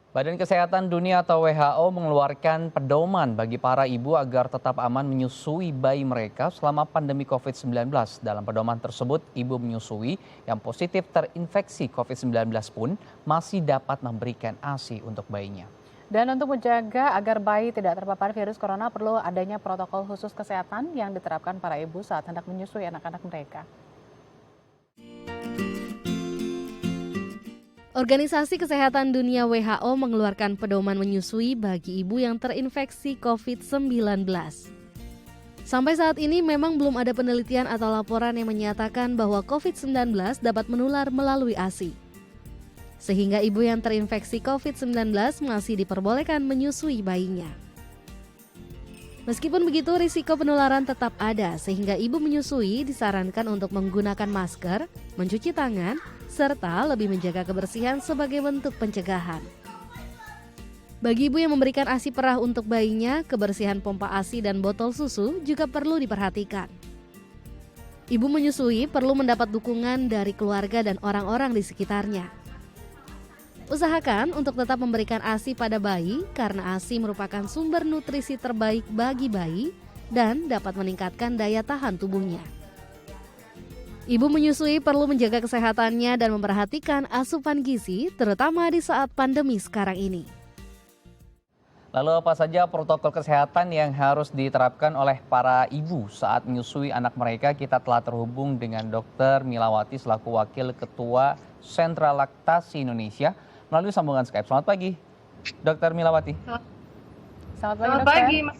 Badan Kesehatan Dunia atau WHO mengeluarkan pedoman bagi para ibu agar tetap aman menyusui bayi mereka selama pandemi COVID-19. Dalam pedoman tersebut, ibu menyusui yang positif terinfeksi COVID-19 pun masih dapat memberikan ASI untuk bayinya. Dan untuk menjaga agar bayi tidak terpapar virus corona perlu adanya protokol khusus kesehatan yang diterapkan para ibu saat hendak menyusui anak-anak mereka. Organisasi Kesehatan Dunia WHO mengeluarkan pedoman menyusui bagi ibu yang terinfeksi COVID-19. Sampai saat ini memang belum ada penelitian atau laporan yang menyatakan bahwa COVID-19 dapat menular melalui ASI. Sehingga ibu yang terinfeksi COVID-19 masih diperbolehkan menyusui bayinya. Meskipun begitu, risiko penularan tetap ada sehingga ibu menyusui disarankan untuk menggunakan masker, mencuci tangan, serta lebih menjaga kebersihan sebagai bentuk pencegahan. Bagi ibu yang memberikan ASI perah untuk bayinya, kebersihan pompa ASI dan botol susu juga perlu diperhatikan. Ibu menyusui perlu mendapat dukungan dari keluarga dan orang-orang di sekitarnya. Usahakan untuk tetap memberikan ASI pada bayi karena ASI merupakan sumber nutrisi terbaik bagi bayi dan dapat meningkatkan daya tahan tubuhnya. Ibu menyusui perlu menjaga kesehatannya dan memperhatikan asupan gizi terutama di saat pandemi sekarang ini. Lalu apa saja protokol kesehatan yang harus diterapkan oleh para ibu saat menyusui anak mereka? Kita telah terhubung dengan Dr. Milawati selaku Wakil Ketua Sentra Laktasi Indonesia melalui sambungan Skype. Selamat pagi, Dr. Milawati. Selamat pagi, Mas.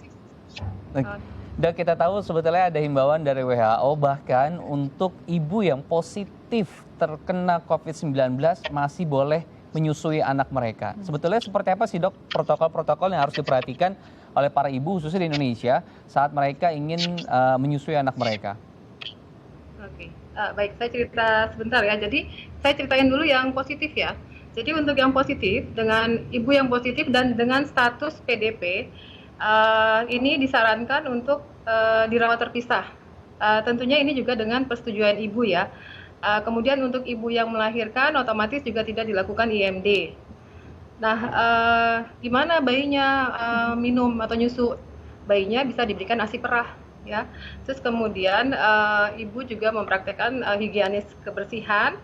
Dok, kita tahu sebetulnya ada himbauan dari WHO bahkan untuk ibu yang positif terkena COVID-19 masih boleh menyusui anak mereka. Sebetulnya seperti apa sih dok protokol-protokol yang harus diperhatikan oleh para ibu khususnya di Indonesia saat mereka ingin menyusui anak mereka? Oke, baik, saya cerita sebentar ya. Jadi saya ceritain dulu yang positif ya. Jadi untuk yang positif, dengan ibu yang positif dan dengan status PDP, ini disarankan untuk dirawat terpisah. Tentunya ini juga dengan persetujuan ibu ya. Kemudian untuk ibu yang melahirkan otomatis juga tidak dilakukan IMD. Nah, gimana bayinya minum atau nyusu? Bayinya bisa diberikan ASI perah ya. Terus kemudian ibu juga mempraktekkan higienis kebersihan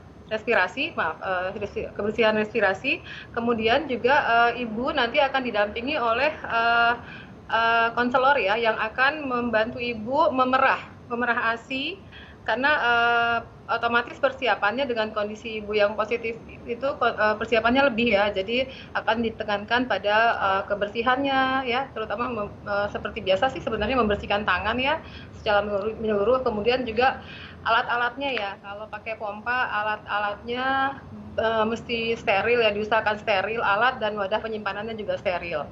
kebersihan respirasi. Kemudian juga ibu nanti akan didampingi oleh konselor ya yang akan membantu ibu memerah ASI karena otomatis persiapannya dengan kondisi ibu yang positif itu persiapannya lebih ya, jadi akan ditekankan pada kebersihannya ya, terutama seperti biasa sih sebenarnya membersihkan tangan ya secara menyeluruh, kemudian juga alat-alatnya ya, kalau pakai pompa alat-alatnya mesti steril ya, diusahakan steril alat dan wadah penyimpanannya juga steril.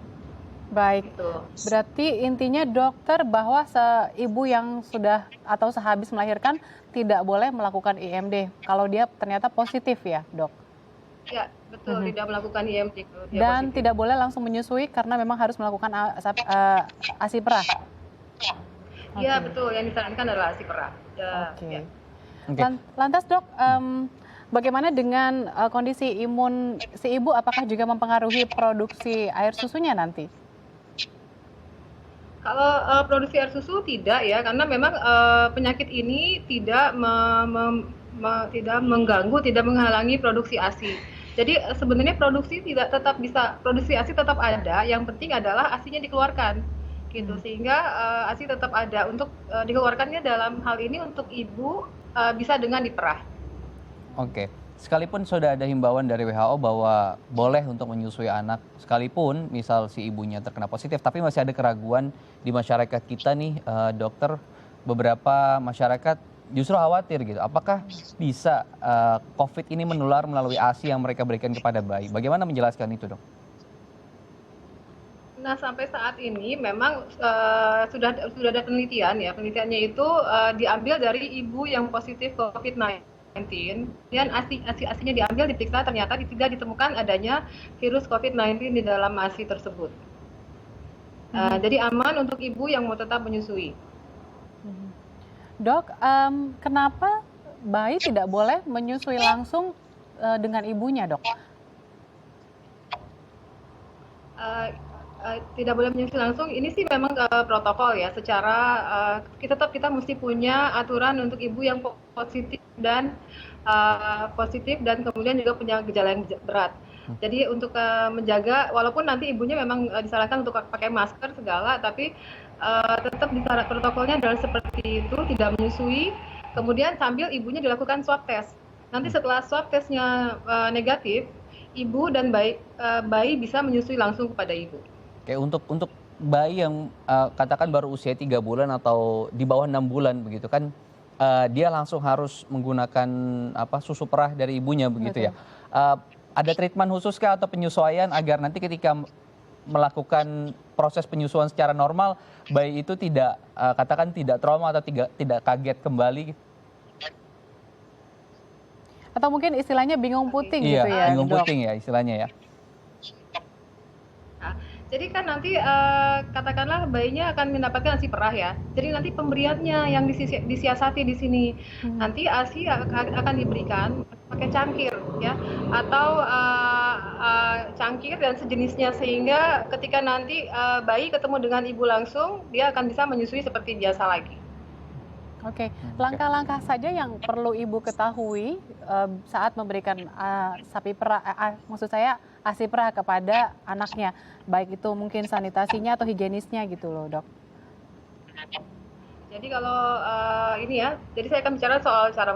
Baik, Gitu. berarti intinya dokter bahwa ibu yang sudah atau sehabis melahirkan tidak boleh melakukan IMD kalau dia ternyata positif ya dok? Ya betul, tidak melakukan IMD kalau dia Dan positif. tidak boleh langsung menyusui karena memang harus melakukan ASI perah? Iya betul, yang disarankan adalah ASI perah. Oke. Ya. Lantas dok, bagaimana dengan kondisi imun si ibu? Apakah juga mempengaruhi produksi air susunya nanti? Kalau produksi air susu tidak ya, karena memang penyakit ini tidak tidak mengganggu, tidak menghalangi produksi ASI. Jadi sebenarnya produksi ASI tetap ada. Yang penting adalah ASInya dikeluarkan, gitu. Sehingga ASI tetap ada. Untuk dikeluarkannya dalam hal ini untuk ibu bisa dengan diperah. Oke. Sekalipun sudah ada himbauan dari WHO bahwa boleh untuk menyusui anak, sekalipun misal si ibunya terkena positif, tapi masih ada keraguan di masyarakat kita nih, dokter. Beberapa masyarakat justru khawatir gitu. Apakah bisa COVID ini menular melalui ASI yang mereka berikan kepada bayi? Bagaimana menjelaskan itu, dok? Nah, sampai saat ini memang sudah ada penelitian ya. Penelitiannya itu diambil dari ibu yang positif COVID-19 dan ASI-nya diambil, diperiksa, ternyata tidak ditemukan adanya virus COVID-19 di dalam ASI tersebut. Jadi aman untuk ibu yang mau tetap menyusui. Dok, kenapa bayi tidak boleh menyusui langsung dengan ibunya, dok? eh, tidak boleh menyusui langsung, ini sih memang protokol ya. Secara kita mesti punya aturan untuk ibu yang positif dan kemudian juga punya gejala yang berat. Jadi untuk menjaga, walaupun nanti ibunya memang disarankan untuk pakai masker segala, tapi tetap protokolnya adalah seperti itu, tidak menyusui. Kemudian sambil ibunya dilakukan swab test. Nanti setelah swab testnya negatif, ibu dan bayi bisa menyusui langsung kepada ibu. Oke, untuk bayi yang katakan baru usia 3 bulan atau di bawah 6 bulan begitu kan, dia langsung harus menggunakan susu perah dari ibunya begitu ya. Ada treatment khusus kah atau penyesuaian agar nanti ketika melakukan proses penyusuan secara normal, bayi itu tidak katakan tidak trauma atau tidak kaget kembali? Atau mungkin istilahnya bingung puting Iya, gitu ya, bingung Dok? puting ya istilahnya ya. Nah, jadi kan nanti katakanlah bayinya akan mendapatkan ASI perah ya. Jadi nanti pemberiannya yang disiasati di sini. Nanti ASI akan diberikan pakai cangkir ya, atau cangkir dan sejenisnya, sehingga ketika nanti bayi ketemu dengan ibu langsung, dia akan bisa menyusui seperti biasa lagi. Oke, langkah-langkah saja yang perlu ibu ketahui saat memberikan sapi perah, maksud saya ASI perah kepada anaknya, baik itu mungkin sanitasinya atau higienisnya gitu loh, Dok. Jadi kalau ini ya, jadi saya akan bicara soal cara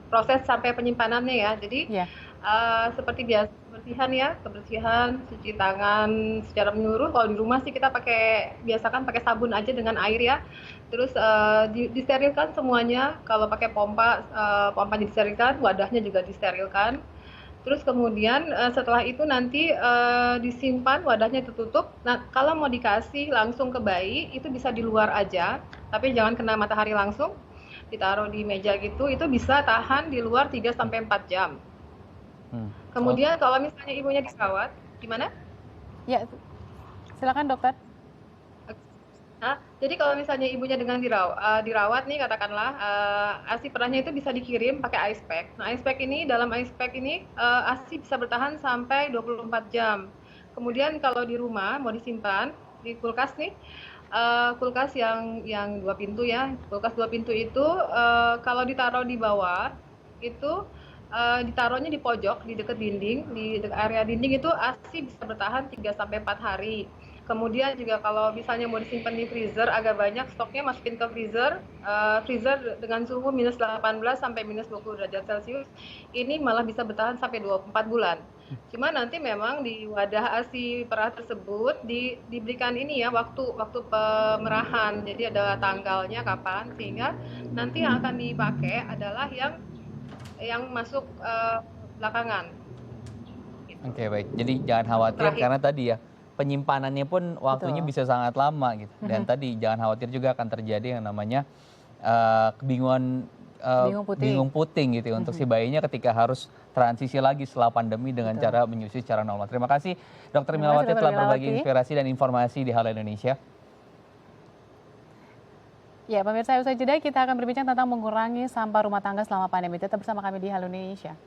proses sampai penyimpanannya ya. Jadi Iya. seperti biasa, kebersihan, cuci tangan secara menyeluruh. Kalau di rumah sih kita biasakan pakai sabun aja dengan air ya. Terus disterilkan semuanya. Kalau pakai pompa disterilkan, wadahnya juga disterilkan. Terus kemudian setelah itu nanti disimpan, wadahnya ditutup. Nah, kalau mau dikasih langsung ke bayi, itu bisa di luar aja, tapi jangan kena matahari langsung. Ditaruh di meja gitu, itu bisa tahan di luar 3 sampai 4 jam. Kemudian kalau misalnya ibunya dirawat, gimana? Ya, silakan dokter. Nah, jadi kalau misalnya ibunya dengan dirawat nih katakanlah, ASI perahnya itu bisa dikirim pakai ice pack. Nah, ice pack ini, dalam ice pack ini ASI bisa bertahan sampai 24 jam. Kemudian kalau di rumah mau disimpan di kulkas nih, kulkas yang 2 pintu ya. Kulkas 2 pintu itu kalau ditaruh di bawah itu ditaruhnya di pojok, di dekat dinding, di dekat area dinding itu ASI bisa bertahan 3 sampai 4 hari. Kemudian juga kalau misalnya mau disimpan di freezer agak banyak stoknya, masukin ke freezer dengan suhu minus 18 sampai minus 20 derajat Celcius, ini malah bisa bertahan sampai 24 bulan. Cuma nanti memang di wadah ASI perah tersebut diberikan ini ya, waktu pemerahan. Jadi ada tanggalnya kapan, sehingga nanti yang akan dipakai adalah yang masuk belakangan. Oke, baik. Jadi jangan khawatir Terakhir. karena tadi ya penyimpanannya pun waktunya Betul. bisa sangat lama gitu. Dan tadi jangan khawatir juga akan terjadi yang namanya kebingungan Bingung puting. gitu ya untuk si bayinya ketika harus transisi lagi setelah pandemi dengan cara menyusui secara normal. Terima kasih Dr. Terima kasih, Milawati Dr. telah berbagi Milawati. inspirasi dan informasi di Halo Indonesia. Ya, pemirsa, usai jeda kita akan berbincang tentang mengurangi sampah rumah tangga selama pandemi. Tetap bersama kami di Halo Indonesia.